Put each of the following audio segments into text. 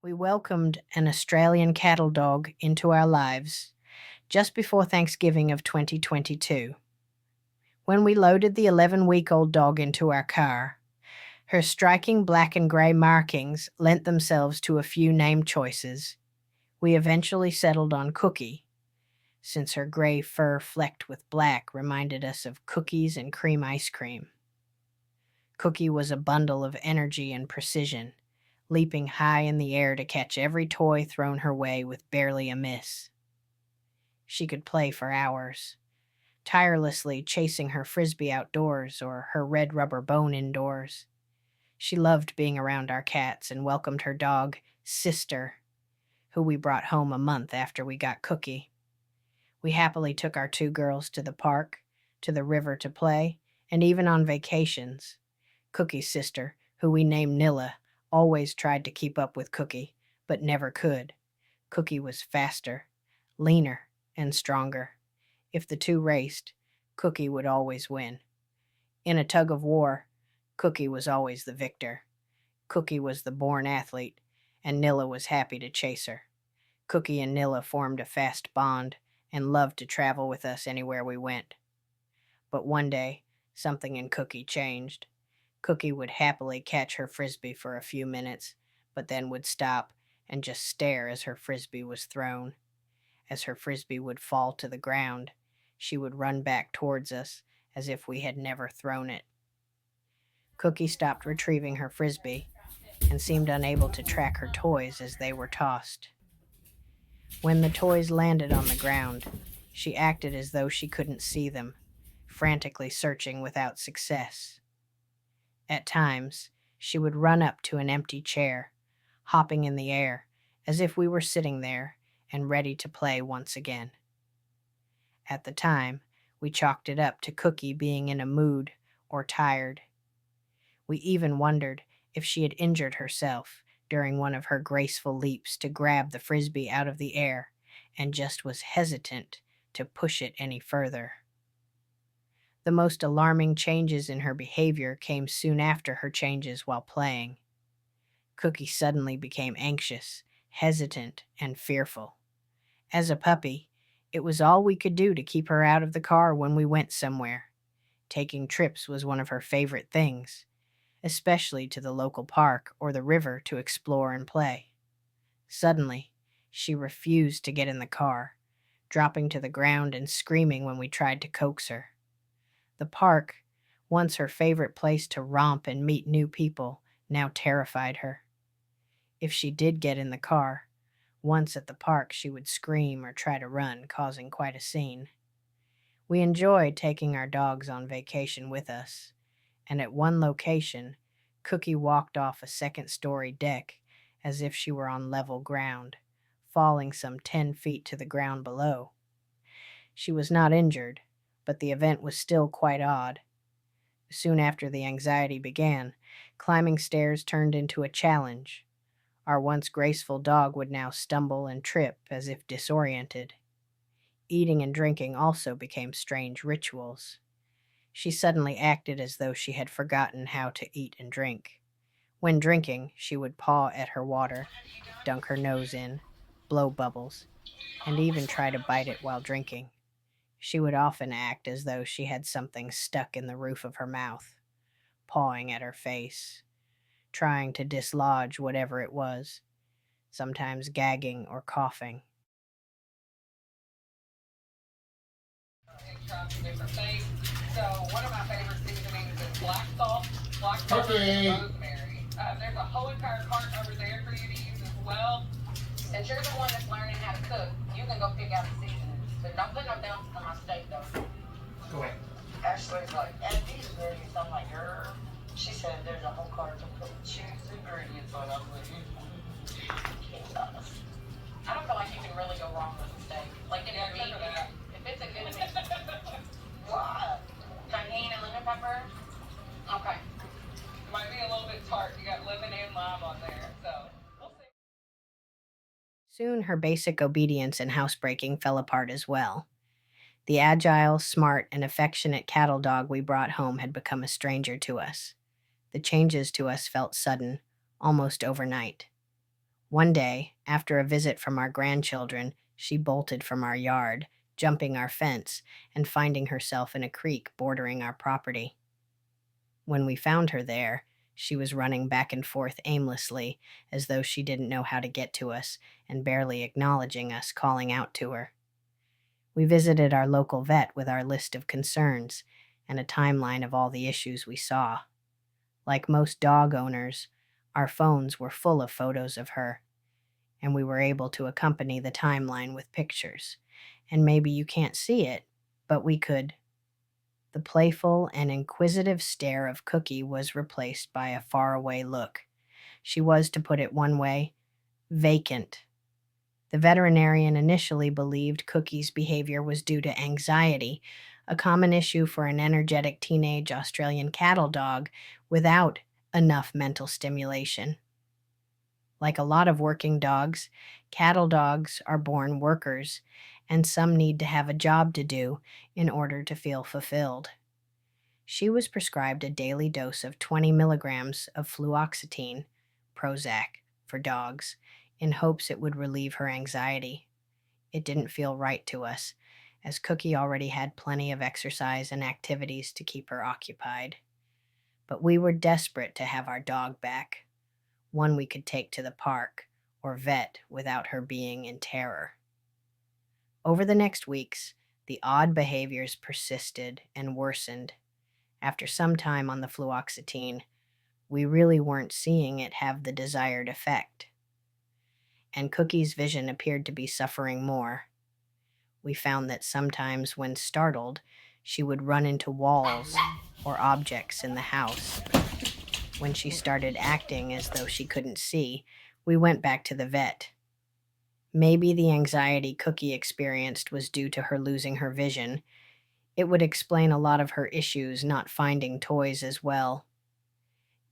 We welcomed an Australian cattle dog into our lives just before Thanksgiving of 2022. When we loaded the 11-week-old dog into our car, her striking black and gray markings lent themselves to a few name choices. We eventually settled on Cookie, since her gray fur flecked with black reminded us of cookies and cream ice cream. Cookie was a bundle of energy and precision, leaping high in the air to catch every toy thrown her way with barely a miss. She could play for hours, tirelessly chasing her frisbee outdoors or her red rubber bone indoors. She loved being around our cats and welcomed her dog, Sister, who we brought home a month after we got Cookie. We happily took our two girls to the park, to the river to play, and even on vacations. Cookie's sister, who we named Nilla, always tried to keep up with Cookie, but never could. Cookie was faster, leaner, and stronger. If the two raced, Cookie would always win. In a tug of war, Cookie was always the victor. Cookie was the born athlete, and Nilla was happy to chase her. Cookie and Nilla formed a fast bond and loved to travel with us anywhere we went. But one day, something in Cookie changed. Cookie would happily catch her frisbee for a few minutes, but then would stop and just stare as her frisbee was thrown. As her frisbee would fall to the ground, she would run back towards us as if we had never thrown it. Cookie stopped retrieving her frisbee and seemed unable to track her toys as they were tossed. When the toys landed on the ground, she acted as though she couldn't see them, frantically searching without success. At times, she would run up to an empty chair, hopping in the air as if we were sitting there and ready to play once again. At the time, we chalked it up to Cookie being in a mood or tired. We even wondered if she had injured herself during one of her graceful leaps to grab the frisbee out of the air and just was hesitant to push it any further. The most alarming changes in her behavior came soon after her changes while playing. Cookie suddenly became anxious, hesitant, and fearful. As a puppy, it was all we could do to keep her out of the car when we went somewhere. Taking trips was one of her favorite things, especially to the local park or the river to explore and play. Suddenly, she refused to get in the car, dropping to the ground and screaming when we tried to coax her. The park, once her favorite place to romp and meet new people, now terrified her. If she did get in the car, once at the park she would scream or try to run, causing quite a scene. We enjoyed taking our dogs on vacation with us, and at one location, Cookie walked off a second-story deck as if she were on level ground, falling some 10 feet to the ground below. She was not injured, but the event was still quite odd. Soon after the anxiety began, climbing stairs turned into a challenge. Our once graceful dog would now stumble and trip as if disoriented. Eating and drinking also became strange rituals. She suddenly acted as though she had forgotten how to eat and drink. When drinking, she would paw at her water, dunk her nose in, blow bubbles, and even try to bite it while drinking. She would often act as though she had something stuck in the roof of her mouth, pawing at her face, trying to dislodge whatever it was, sometimes gagging or coughing. Different things. So one of my favorite seasonings is black salt, black pepper, and rosemary. There's a whole entire cart over there for you to use as well. Since you're the one that's learning how to cook, you can go pick out the seasonings. But don't put them down on my steak though. Go ahead. Ashley's like, add these ingredients. I'm like, she said there's a whole cart of choose ingredients on them with you. I don't feel like you can really go wrong with a steak. Like if you're eating that. If it's a good meat. What? Tahini and lemon pepper? Okay. Might be a little bit tart. You got lemon and lime on there, so we'll see. Soon her basic obedience and housebreaking fell apart as well. The agile, smart, and affectionate cattle dog we brought home had become a stranger to us. The changes to us felt sudden, almost overnight. One day, after a visit from our grandchildren, she bolted from our yard, jumping our fence and finding herself in a creek bordering our property. When we found her there, she was running back and forth aimlessly, as though she didn't know how to get to us, and barely acknowledging us calling out to her. We visited our local vet with our list of concerns and a timeline of all the issues we saw. Like most dog owners, our phones were full of photos of her, and we were able to accompany the timeline with pictures. And maybe you can't see it, but we could. The playful and inquisitive stare of Cookie was replaced by a faraway look. She was, to put it one way, vacant. The veterinarian initially believed Cookie's behavior was due to anxiety, a common issue for an energetic teenage Australian cattle dog without enough mental stimulation. Like a lot of working dogs, cattle dogs are born workers, and some need to have a job to do in order to feel fulfilled. She was prescribed a daily dose of 20 milligrams of fluoxetine, Prozac, for dogs, in hopes it would relieve her anxiety. It didn't feel right to us, as Cookie already had plenty of exercise and activities to keep her occupied. But we were desperate to have our dog back, one we could take to the park or vet without her being in terror. Over the next weeks, the odd behaviors persisted and worsened. After some time on the fluoxetine, we really weren't seeing it have the desired effect. And Cookie's vision appeared to be suffering more. We found that sometimes when startled, she would run into walls or objects in the house. When she started acting as though she couldn't see, we went back to the vet. Maybe the anxiety Cookie experienced was due to her losing her vision. It would explain a lot of her issues not finding toys as well.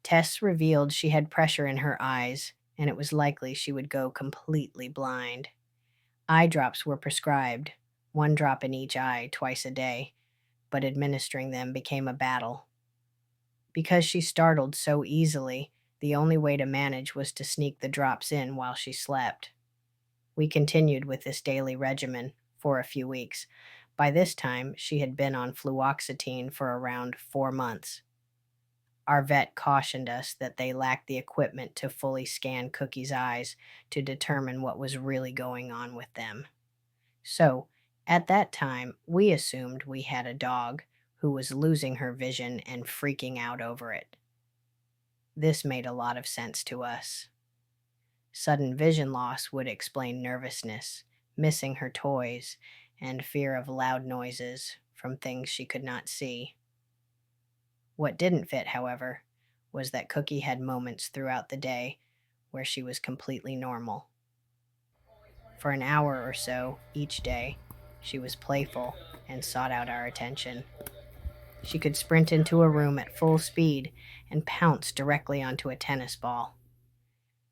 Tests revealed she had pressure in her eyes, and it was likely she would go completely blind. Eye drops were prescribed, 1 drop in each eye twice a day, but administering them became a battle. Because she startled so easily, the only way to manage was to sneak the drops in while she slept. We continued with this daily regimen for a few weeks. By this time, she had been on fluoxetine for around 4 months. Our vet cautioned us that they lacked the equipment to fully scan Cookie's eyes to determine what was really going on with them. So, at that time, we assumed we had a dog who was losing her vision and freaking out over it. This made a lot of sense to us. Sudden vision loss would explain nervousness, missing her toys, and fear of loud noises from things she could not see. What didn't fit, however, was that Cookie had moments throughout the day where she was completely normal. For an hour or so each day, she was playful and sought out our attention. She could sprint into a room at full speed and pounce directly onto a tennis ball,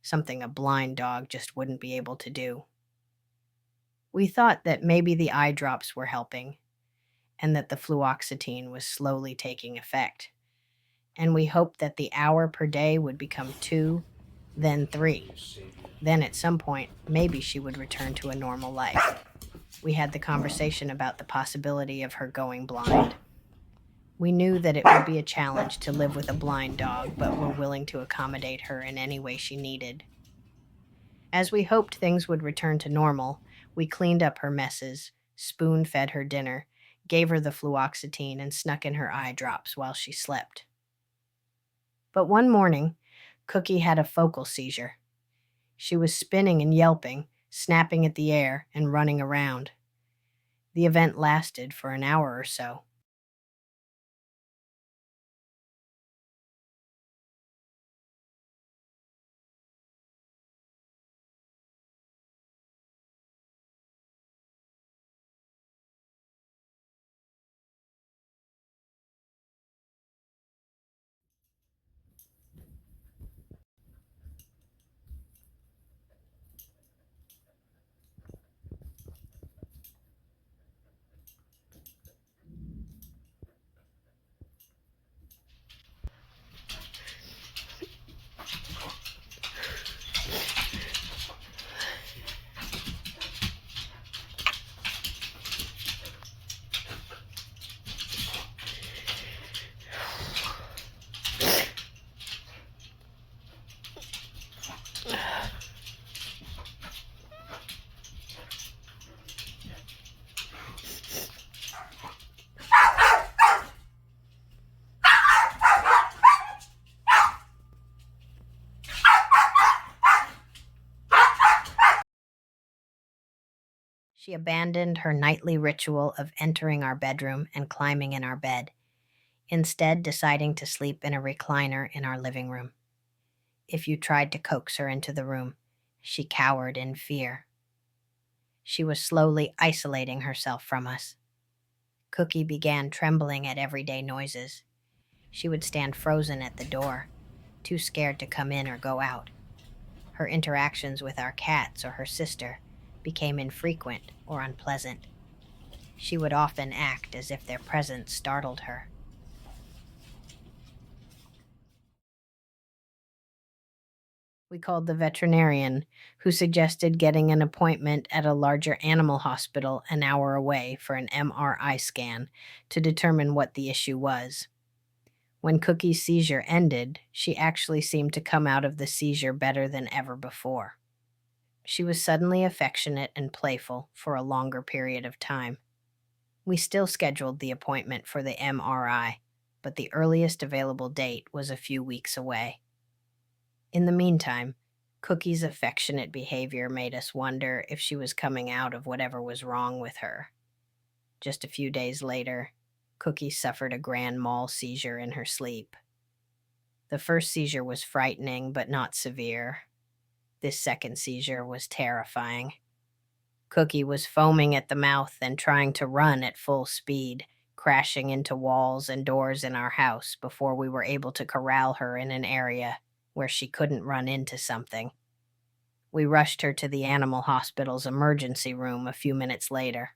something a blind dog just wouldn't be able to do. We thought that maybe the eye drops were helping, and that the fluoxetine was slowly taking effect, and we hoped that the hour per day would become 2, then 3. Then at some point, maybe she would return to a normal life. We had the conversation about the possibility of her going blind. We knew that it would be a challenge to live with a blind dog, but were willing to accommodate her in any way she needed. As we hoped things would return to normal, we cleaned up her messes, spoon-fed her dinner, gave her the fluoxetine, and snuck in her eye drops while she slept. But one morning, Cookie had a focal seizure. She was spinning and yelping, snapping at the air, and running around. The event lasted for an hour or so. She abandoned her nightly ritual of entering our bedroom and climbing in our bed, instead deciding to sleep in a recliner in our living room. If you tried to coax her into the room, she cowered in fear. She was slowly isolating herself from us. Cookie began trembling at everyday noises. She would stand frozen at the door, too scared to come in or go out. Her interactions with our cats or her sister became infrequent or unpleasant. She would often act as if their presence startled her. We called the veterinarian, who suggested getting an appointment at a larger animal hospital an hour away for an MRI scan to determine what the issue was. When Cookie's seizure ended, she actually seemed to come out of the seizure better than ever before. She was suddenly affectionate and playful for a longer period of time. We still scheduled the appointment for the MRI, but the earliest available date was a few weeks away. In the meantime, Cookie's affectionate behavior made us wonder if she was coming out of whatever was wrong with her. Just a few days later, Cookie suffered a grand mal seizure in her sleep. The first seizure was frightening but not severe. This second seizure was terrifying. Cookie was foaming at the mouth and trying to run at full speed, crashing into walls and doors in our house before we were able to corral her in an area where she couldn't run into something. We rushed her to the animal hospital's emergency room a few minutes later.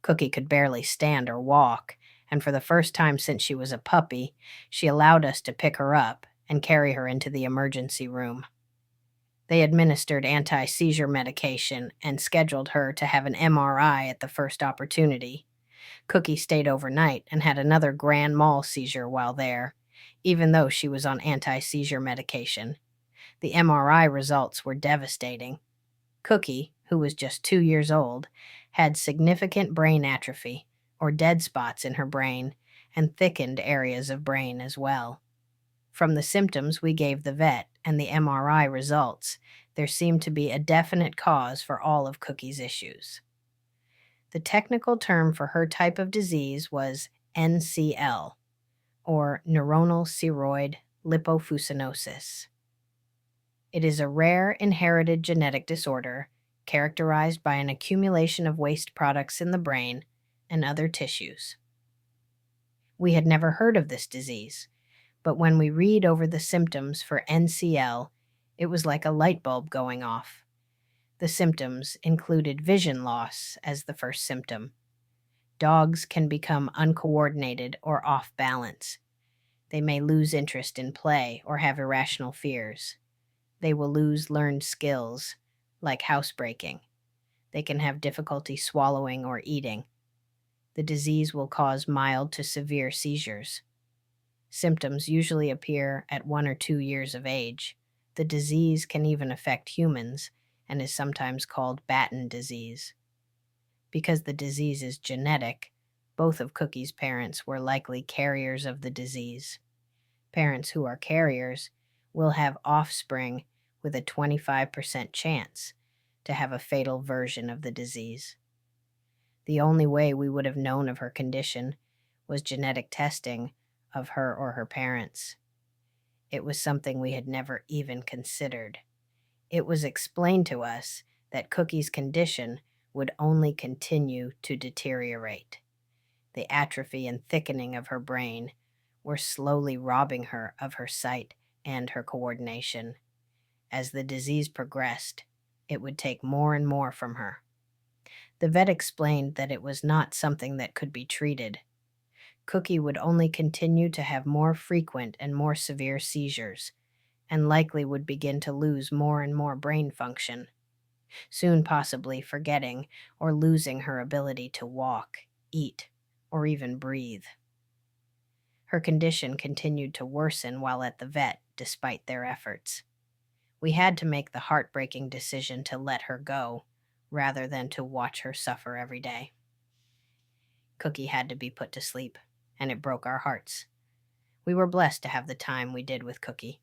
Cookie could barely stand or walk, and for the first time since she was a puppy, she allowed us to pick her up and carry her into the emergency room. They administered anti-seizure medication and scheduled her to have an MRI at the first opportunity. Cookie stayed overnight and had another grand mal seizure while there, even though she was on anti-seizure medication. The MRI results were devastating. Cookie, who was just 2 years old, had significant brain atrophy, or dead spots in her brain, and thickened areas of brain as well. From the symptoms we gave the vet and the MRI results, there seemed to be a definite cause for all of Cookie's issues. The technical term for her type of disease was NCL, or neuronal ceroid lipofuscinosis. It is a rare inherited genetic disorder characterized by an accumulation of waste products in the brain and other tissues. We had never heard of this disease, but when we read over the symptoms for NCL, it was like a light bulb going off. The symptoms included vision loss as the first symptom. Dogs can become uncoordinated or off balance. They may lose interest in play or have irrational fears. They will lose learned skills, like housebreaking. They can have difficulty swallowing or eating. The disease will cause mild to severe seizures. Symptoms usually appear at 1 or 2 years of age. The disease can even affect humans and is sometimes called Batten disease. Because the disease is genetic, both of Cookie's parents were likely carriers of the disease. Parents who are carriers will have offspring with a 25% chance to have a fatal version of the disease. The only way we would have known of her condition was genetic testing of her or her parents. It was something we had never even considered. It was explained to us that Cookie's condition would only continue to deteriorate. The atrophy and thickening of her brain were slowly robbing her of her sight and her coordination. As the disease progressed, it would take more and more from her. The vet explained that it was not something that could be treated. Cookie would only continue to have more frequent and more severe seizures, and likely would begin to lose more and more brain function, soon possibly forgetting or losing her ability to walk, eat, or even breathe. Her condition continued to worsen while at the vet, despite their efforts. We had to make the heartbreaking decision to let her go, rather than to watch her suffer every day. Cookie had to be put to sleep, and it broke our hearts. We were blessed to have the time we did with Cookie,